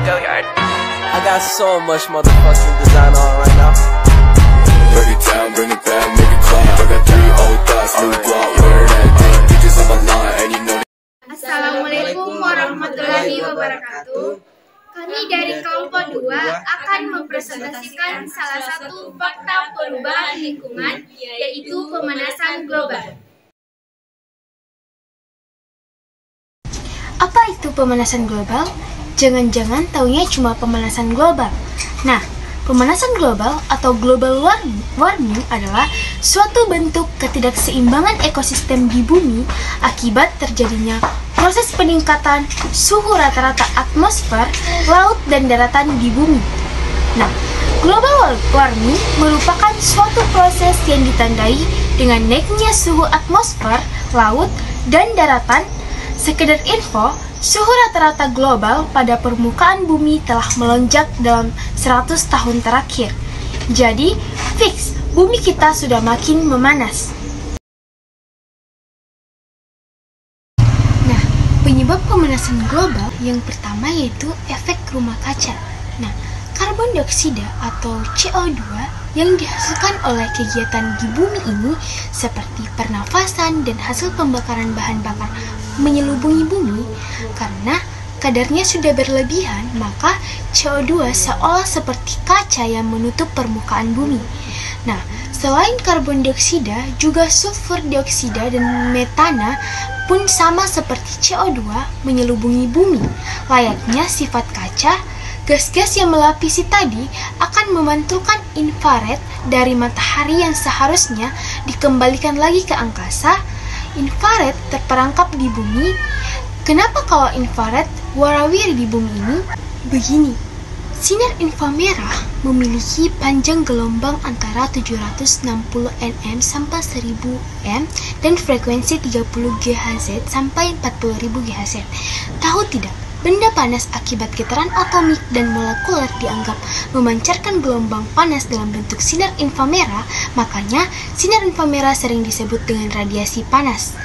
I got so much motherfucking design on right now. Break it down, bring it back, make it clap. I got 3 old thoughts, new block, where that thing. Bitches on my line, and you know. Assalamualaikum warahmatullahi wabarakatuh. Kami dari kelompok 2 akan mempresentasikan salah satu fakta perubahan lingkungan, yaitu pemanasan global. Apa itu pemanasan global? Jangan-jangan taunya cuma pemanasan global. Nah, pemanasan global atau global warming adalah suatu bentuk ketidakseimbangan ekosistem di bumi akibat terjadinya proses peningkatan suhu rata-rata atmosfer, laut, dan daratan di bumi. Nah, global warming merupakan suatu proses yang ditandai dengan naiknya suhu atmosfer, laut, dan daratan. Sekedar info, suhu rata-rata global pada permukaan bumi telah melonjak dalam 100 tahun terakhir. Jadi, fix, bumi kita sudah makin memanas. Nah, penyebab pemanasan global yang pertama yaitu efek rumah kaca. Nah, karbon dioksida atau CO2 yang dihasilkan oleh kegiatan di bumi ini seperti pernafasan dan hasil pembakaran bahan bakar menyelubungi bumi. Karena kadarnya sudah berlebihan, maka CO2 seolah seperti kaca yang menutup permukaan bumi. Nah, selain karbon dioksida, juga sulfur dioksida dan metana pun sama seperti CO2 menyelubungi bumi. Layaknya sifat kaca, gas-gas yang melapisi tadi akan memantulkan infrared dari matahari yang seharusnya dikembalikan lagi ke angkasa. Infrared terperangkap di bumi. Kenapa kalau infrared warawiri di bumi ini? Begini, sinar inframerah memiliki panjang gelombang antara 760 nm sampai 1000 m dan frekuensi 30 GHz sampai 40.000 GHz. Tahu tidak? Benda panas akibat getaran atomik dan molekuler dianggap memancarkan gelombang panas dalam bentuk sinar inframerah, makanya sinar inframerah sering disebut dengan radiasi panas.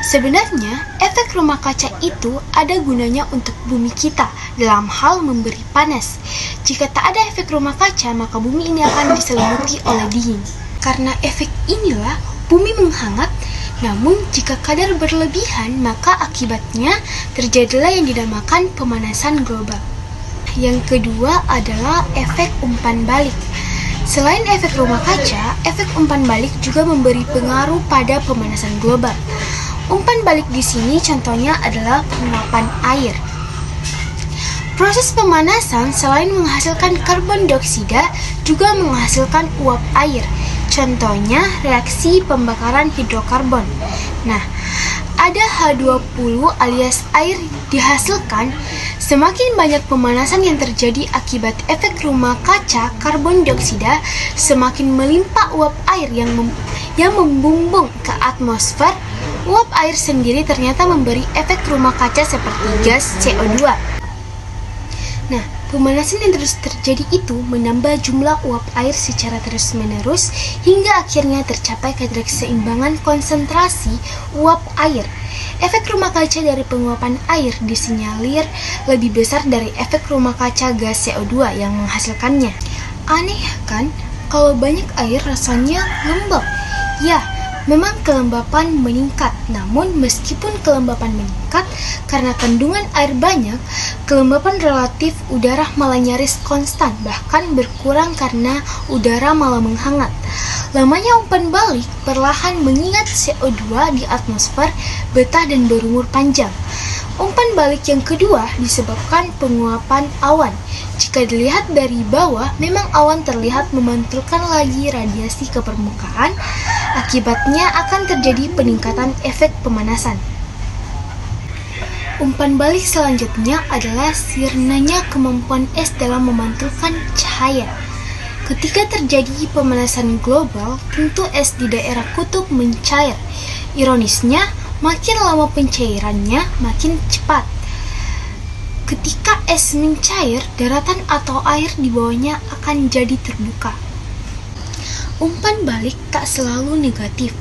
Sebenarnya, efek rumah kaca itu ada gunanya untuk bumi kita dalam hal memberi panas. Jika tak ada efek rumah kaca, maka bumi ini akan diselimuti oleh dingin. Karena efek inilah, bumi menghangat. Namun, jika kadar berlebihan, maka akibatnya terjadilah yang dinamakan pemanasan global. Yang kedua adalah efek umpan balik. Selain efek rumah kaca, efek umpan balik juga memberi pengaruh pada pemanasan global. Umpan balik di sini contohnya adalah penguapan air. Proses pemanasan selain menghasilkan karbon dioksida, juga menghasilkan uap air. Contohnya reaksi pembakaran hidrokarbon. Nah, ada H2O alias air dihasilkan. Semakin banyak pemanasan yang terjadi akibat efek rumah kaca karbon dioksida, semakin melimpah uap air yang membumbung ke atmosfer. Uap air sendiri ternyata memberi efek rumah kaca seperti gas CO2. Nah, pemanasan yang terus terjadi itu menambah jumlah uap air secara terus-menerus hingga akhirnya tercapai keseimbangan konsentrasi uap air. Efek rumah kaca dari penguapan air disinyalir lebih besar dari efek rumah kaca gas CO2 yang menghasilkannya. Aneh kan, kalau banyak air rasanya lembab? Ya, memang kelembapan meningkat. Namun meskipun kelembapan meningkat karena kandungan air banyak, kelembapan relatif udara malah nyaris konstan, bahkan berkurang karena udara malah menghangat. Lamanya umpan balik perlahan mengingat CO2 di atmosfer betah dan berumur panjang. Umpan balik yang kedua disebabkan penguapan awan. Jika dilihat dari bawah, memang awan terlihat memantulkan lagi radiasi ke permukaan. Akibatnya akan terjadi peningkatan efek pemanasan. Umpan balik selanjutnya adalah sirnanya kemampuan es dalam memantulkan cahaya. Ketika terjadi pemanasan global, tentu es di daerah kutub mencair. Ironisnya, makin lama pencairannya, makin cepat. Ketika es mencair, daratan atau air di bawahnya akan jadi terbuka. Umpan balik tak selalu negatif,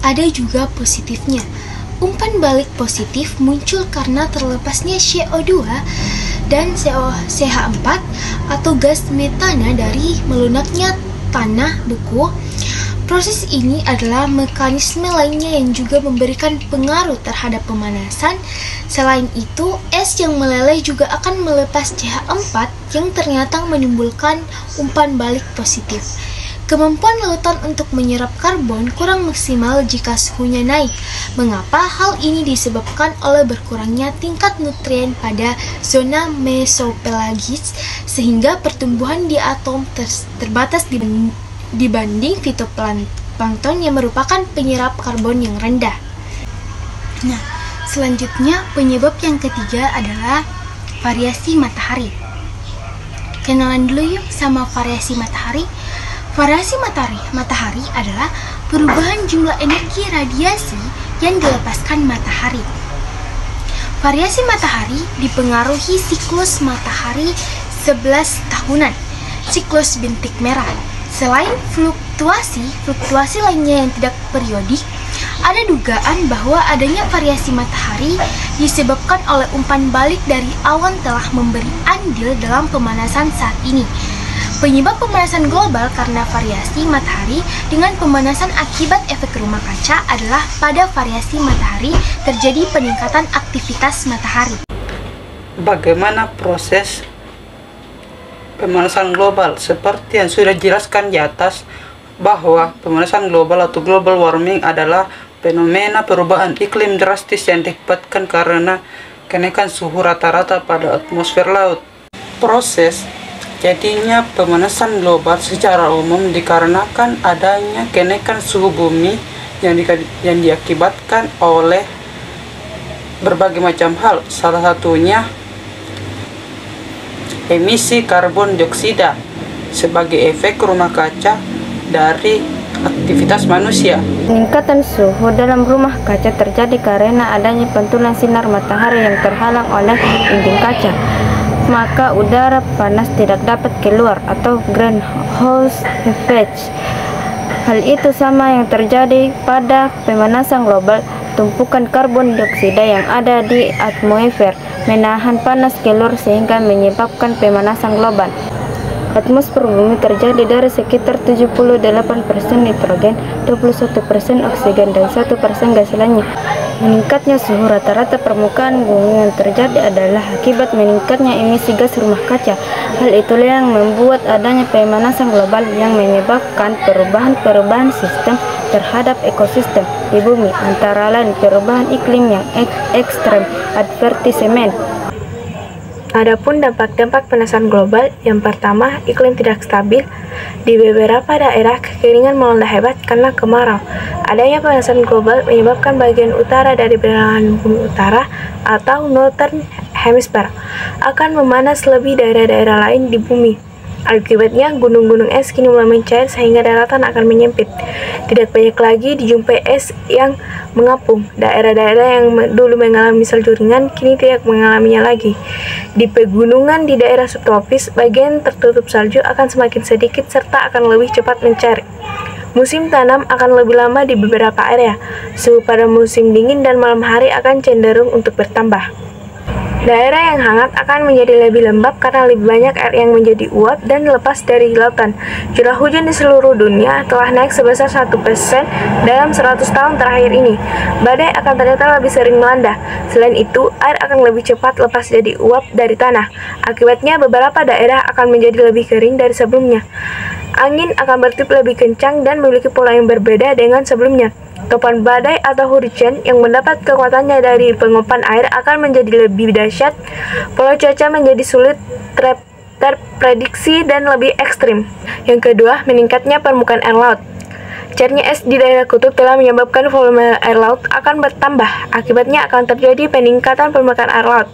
ada juga positifnya. Umpan balik positif muncul karena terlepasnya CO2 dan CH4 atau gas metana dari melunaknya tanah beku. Proses ini adalah mekanisme lainnya yang juga memberikan pengaruh terhadap pemanasan. Selain itu, es yang meleleh juga akan melepas CH4 yang ternyata menimbulkan umpan balik positif. Kemampuan lautan untuk menyerap karbon kurang maksimal jika suhunya naik. Mengapa? Hal ini disebabkan oleh berkurangnya tingkat nutrien pada zona mesopelagis, sehingga pertumbuhan di atom terbatas dibanding fitoplankton yang merupakan penyerap karbon yang rendah. Nah, selanjutnya penyebab yang ketiga adalah variasi matahari. Kenalan dulu yuk sama variasi matahari. Variasi matahari adalah perubahan jumlah energi radiasi yang dilepaskan matahari. Variasi matahari dipengaruhi siklus matahari 11 tahunan, siklus bintik merah. Selain fluktuasi lainnya yang tidak periodik, ada dugaan bahwa adanya variasi matahari disebabkan oleh umpan balik dari awan telah memberi andil dalam pemanasan saat ini. Penyebab pemanasan global karena variasi matahari dengan pemanasan akibat efek rumah kaca adalah pada variasi matahari terjadi peningkatan aktivitas matahari. Bagaimana proses pemanasan global? Seperti yang sudah dijelaskan di atas, bahwa pemanasan global atau global warming adalah fenomena perubahan iklim drastis yang diakibatkan karena kenaikan suhu rata-rata pada atmosfer laut. Proses jadinya pemanasan global secara umum dikarenakan adanya kenaikan suhu bumi yang diakibatkan oleh berbagai macam hal. Salah satunya emisi karbon dioksida sebagai efek rumah kaca dari aktivitas manusia. Peningkatan suhu dalam rumah kaca terjadi karena adanya pantulan sinar matahari yang terhalang oleh dinding kaca. Maka udara panas tidak dapat keluar atau greenhouse effect. Hal itu sama yang terjadi pada pemanasan global. Tumpukan karbon dioksida yang ada di atmosfer menahan panas keluar sehingga menyebabkan pemanasan global. Atmosfer bumi terjadi dari sekitar 78% nitrogen, 21% oksigen, dan 1% gas lainnya. Meningkatnya suhu rata-rata permukaan bumi yang terjadi adalah akibat meningkatnya emisi gas rumah kaca. Hal itulah yang membuat adanya pemanasan global yang menyebabkan perubahan sistem terhadap ekosistem di bumi, antara lain perubahan iklim yang ekstrem, advertisement. Adapun dampak-dampak pemanasan global, yang pertama, iklim tidak stabil. Di beberapa daerah, kekeringan melanda hebat karena kemarau. Adanya pemanasan global menyebabkan bagian utara dari belahan bumi utara atau Northern Hemisphere akan memanas lebih dari daerah lain di bumi. Akibatnya, gunung-gunung es kini mulai mencair sehingga daratan akan menyempit. Tidak banyak lagi dijumpai es yang mengapung. Daerah-daerah yang dulu mengalami salju ringan kini tidak mengalaminya lagi. Di pegunungan di daerah subtropis, bagian tertutup salju akan semakin sedikit serta akan lebih cepat mencair. Musim tanam akan lebih lama di beberapa area. Suhu pada musim dingin dan malam hari akan cenderung untuk bertambah. Daerah yang hangat akan menjadi lebih lembab karena lebih banyak air yang menjadi uap dan lepas dari lautan. Curah hujan di seluruh dunia telah naik sebesar 1% dalam 100 tahun terakhir ini. Badai akan ternyata lebih sering melanda. Selain itu, air akan lebih cepat lepas jadi uap dari tanah. Akibatnya, beberapa daerah akan menjadi lebih kering dari sebelumnya. Angin akan bertiup lebih kencang dan memiliki pola yang berbeda dengan sebelumnya. Topan badai atau hurricane yang mendapat kekuatannya dari penguapan air akan menjadi lebih dahsyat. Pola cuaca menjadi sulit terprediksi dan lebih ekstrim. Yang kedua, meningkatnya permukaan air laut. Cairnya es di daerah kutub telah menyebabkan volume air laut akan bertambah. Akibatnya akan terjadi peningkatan permukaan air laut.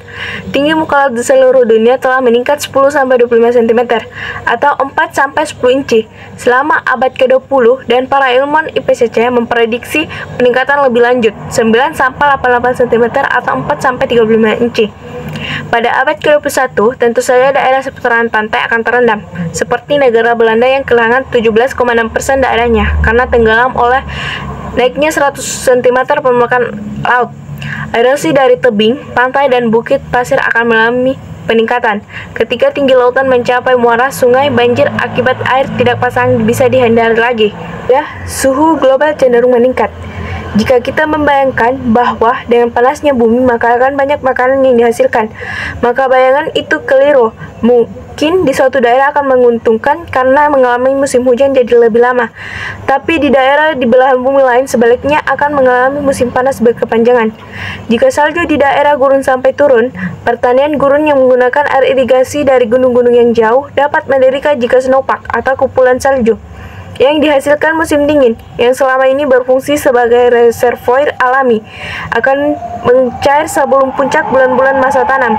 Tinggi muka laut di seluruh dunia telah meningkat 10-25 cm atau 4-10 inci selama abad ke-20, dan para ilmuwan IPCC memprediksi peningkatan lebih lanjut 9-88 cm atau 4-35 inci. Pada abad ke-21, tentu saja daerah seputaran pantai akan terendam, seperti negara Belanda yang kehilangan 17,6% daerahnya karena tenggelam oleh naiknya 100 cm permukaan laut. Erosi dari tebing, pantai, dan bukit pasir akan peningkatan. Ketika tinggi lautan mencapai muara sungai, banjir akibat air tidak pasang bisa dihindari lagi. Ya, suhu global cenderung meningkat. Jika kita membayangkan bahwa dengan panasnya bumi maka akan banyak makanan yang dihasilkan, maka bayangan itu keliru. Mungkin di suatu daerah akan menguntungkan karena mengalami musim hujan jadi lebih lama, tapi di daerah di belahan bumi lain sebaliknya akan mengalami musim panas berkepanjangan. Jika salju di daerah gurun sampai turun, pertanian gurun yang menggunakan air irigasi dari gunung-gunung yang jauh dapat menderita jika snowpack atau kumpulan salju yang dihasilkan musim dingin, yang selama ini berfungsi sebagai reservoir alami, akan mencair sebelum puncak bulan-bulan masa tanam.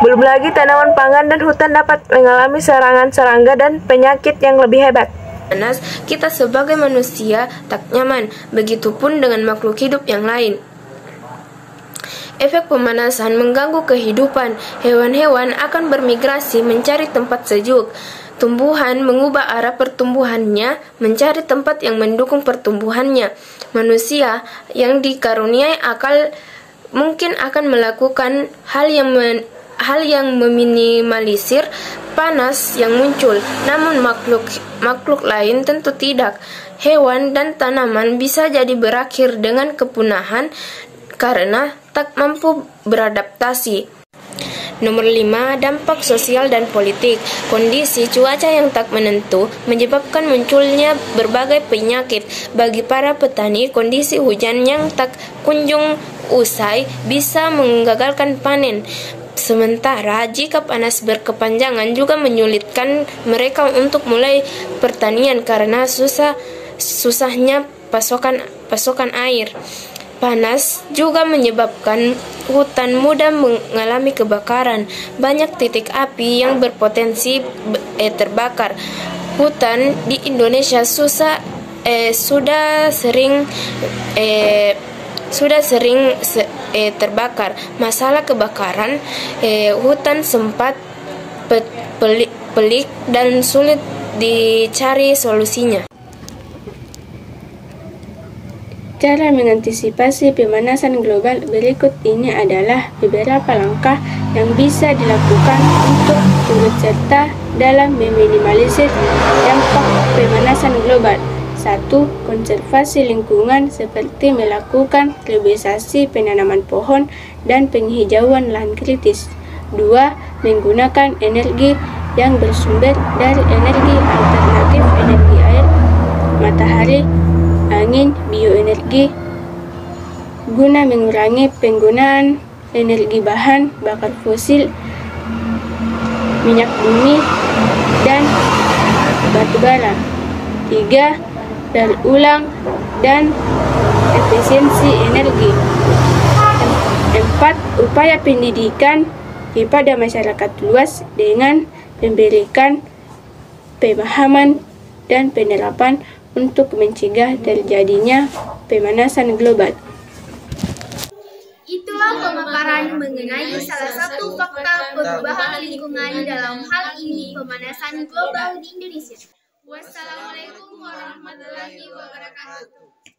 Belum lagi tanaman pangan dan hutan dapat mengalami serangan serangga dan penyakit yang lebih hebat. Panas, kita sebagai manusia tak nyaman, begitupun dengan makhluk hidup yang lain. Efek pemanasan mengganggu kehidupan. Hewan-hewan akan bermigrasi mencari tempat sejuk. Tumbuhan mengubah arah pertumbuhannya mencari tempat yang mendukung pertumbuhannya. Manusia yang dikaruniai akal mungkin akan melakukan hal yang meminimalisir panas yang muncul. Namun makhluk lain tentu tidak. Hewan dan tanaman bisa jadi berakhir dengan kepunahan karena tak mampu beradaptasi. Nomor 5, dampak sosial dan politik. Kondisi cuaca yang tak menentu menyebabkan munculnya berbagai penyakit. Bagi para petani, kondisi hujan yang tak kunjung usai bisa menggagalkan panen. Sementara jika panas berkepanjangan juga menyulitkan mereka untuk mulai pertanian karena susahnya pasokan air. Panas juga menyebabkan hutan mudah mengalami kebakaran. Banyak titik api yang berpotensi terbakar. Hutan di Indonesia sudah sering terbakar. Masalah kebakaran hutan sempat pelik dan sulit dicari solusinya. Cara mengantisipasi pemanasan global berikut ini adalah beberapa langkah yang bisa dilakukan untuk turut serta dalam meminimalisir dampak pemanasan global. 1. Konservasi lingkungan seperti melakukan reboisasi penanaman pohon dan penghijauan lahan kritis. 2. Menggunakan energi yang bersumber dari energi alternatif, energi air, matahari, angin, bioenergi, guna mengurangi penggunaan energi bahan bakar fosil, minyak bumi, dan batu bara. 3. Daur ulang dan efisiensi energi. 4. Upaya pendidikan kepada masyarakat luas dengan memberikan pemahaman dan penerapan untuk mencegah terjadinya pemanasan global. Itulah pemaparan mengenai salah satu fakta perubahan lingkungan dalam hal ini pemanasan global di Indonesia. Wassalamualaikum warahmatullahi wabarakatuh.